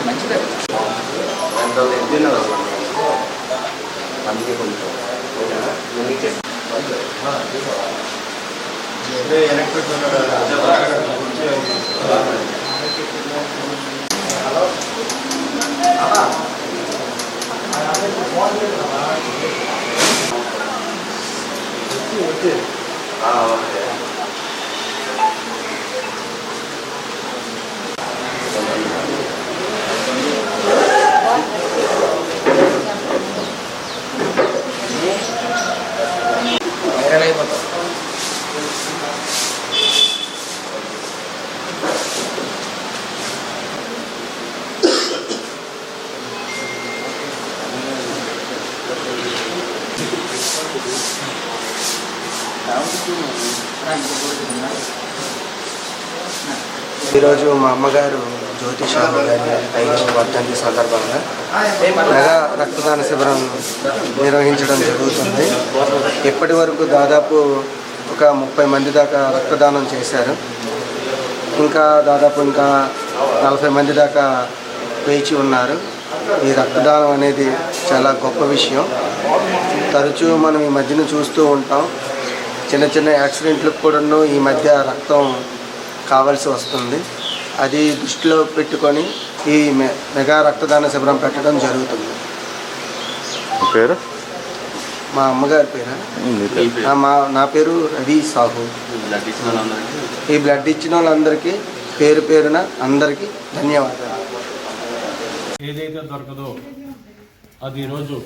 మంచిదే అందుకే కొంచెం ఈరోజు మా అమ్మగారు జ్యోతి షాహు గారి 5వ వర్ధంతి సందర్భంగా మెగా రక్తదాన శిబిరం నిర్వహించడం జరుగుతుంది. ఇప్పటి వరకు దాదాపు ఒక 30 మంది దాకా రక్తదానం చేశారు. ఇంకా దాదాపు 40 మంది దాకా వేచి ఉన్నారు. ఈ రక్తదానం అనేది చాలా గొప్ప విషయం. తరచూ మనం ఈ మధ్యన చూస్తూ ఉంటాం. చిన్న చిన్న యాక్సిడెంట్లకు కూడాను ఈ మధ్య రక్తం కావాల్సి వస్తుంది. అది దృష్టిలో పెట్టుకొని ఈ మెగా రక్తదాన శిబిరం పెట్టడం జరుగుతుంది. పేరు మా అమ్మగారి పేరు నా పేరు రవి సాహు. ఈ బ్లడ్ ఇచ్చిన వాళ్ళందరికీ పేరు పేరున అందరికీ ధన్యవాదాలు. ఏదైతే దొరకదో అది ఈరోజు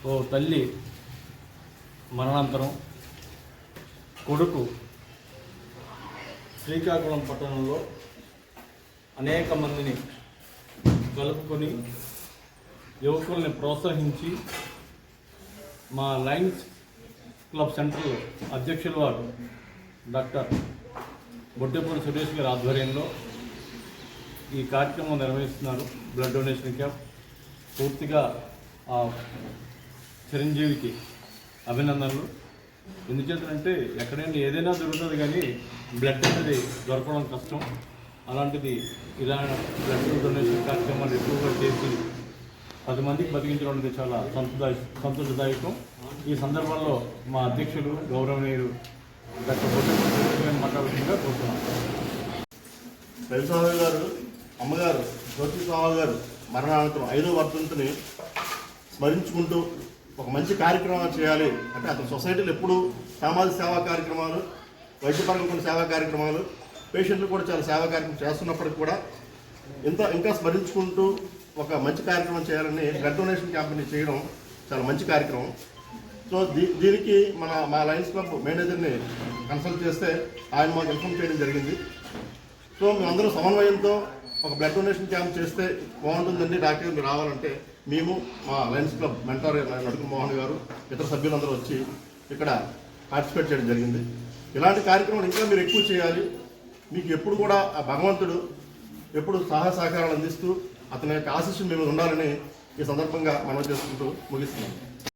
ఓ తల్లి మరణాంతరం కొడుకు శ్రీకాకుళం పట్టణంలో అనేక మందిని కలుపుకొని యువకుల్ని ప్రోత్సహించి మా లయన్స్ క్లబ్ సెంటర్ అధ్యక్షుల వారు డాక్టర్ బొడ్డెపూడి సురేష్ గారి ఆధ్వర్యంలో ఈ కార్యక్రమం నిర్వహిస్తున్నారు. బ్లడ్ డొనేషన్ క్యాంప్ పూర్తిగా చిరంజీవికి అభినందనలు. ఎందుచేతంటే ఎక్కడైనా ఏదైనా దొరుకుతుంది కానీ బ్లడ్ అనేది దొరకడం కష్టం. అలాంటిది ఇలా బ్లడ్ డొనేషన్ కార్యక్రమాలు ఎక్కువగా చేసి 10 మందికి బతికించడం అనేది చాలా సంతోషదాయకం. ఈ సందర్భంలో మా అధ్యక్షులు గౌరవనీయులు డాక్టర్ బొడ్డెపూడి మాట్లాడుతుందిగా కోరుతున్నాను. రవిస్వామి గారు అమ్మగారు జ్యోతి స్వామి గారు మరణానంతరం 5వ వర్ధంతిని స్మరించుకుంటూ ఒక మంచి కార్యక్రమాలు చేయాలి అంటే అతని సొసైటీలో ఎప్పుడు సామాజిక సేవా కార్యక్రమాలు, వైద్యపరంగా కొన్ని సేవా కార్యక్రమాలు, పేషెంట్లు కూడా చాలా సేవా కార్యక్రమం చేస్తున్నప్పటికీ కూడా ఇంకా స్మరించుకుంటూ ఒక మంచి కార్యక్రమం చేయాలని బ్లడ్ డొనేషన్ క్యాంపెయిన్ చేయడం చాలా మంచి కార్యక్రమం. సో దీనికి మా లయన్స్ క్లబ్ మేనేజర్ని కన్సల్ట్ చేస్తే ఆయన మాకు ఇన్ఫార్మ్ చేయడం జరిగింది. సో మేమందరం సమన్వయంతో ఒక బ్లడ్ డొనేషన్ క్యాంప్ చేస్తే బాగుంటుందండి, డాక్టర్ మీరు రావాలంటే మేము మా లయన్స్ క్లబ్ మెంటర్ నడుకు మోహన్ గారు ఇతర సభ్యులందరూ వచ్చి ఇక్కడ పార్టిసిపేట్ చేయడం జరిగింది. ఇలాంటి కార్యక్రమాలు ఇంకా మీరు ఎక్కువ చేయాలి. మీకు ఎప్పుడు కూడా ఆ భగవంతుడు ఎప్పుడు సహకారాలు అందిస్తూ అతని యొక్క ఆశీస్సులు మేము ఉండాలని ఈ సందర్భంగా మనం చేసుకుంటూ ముగిస్తున్నాం.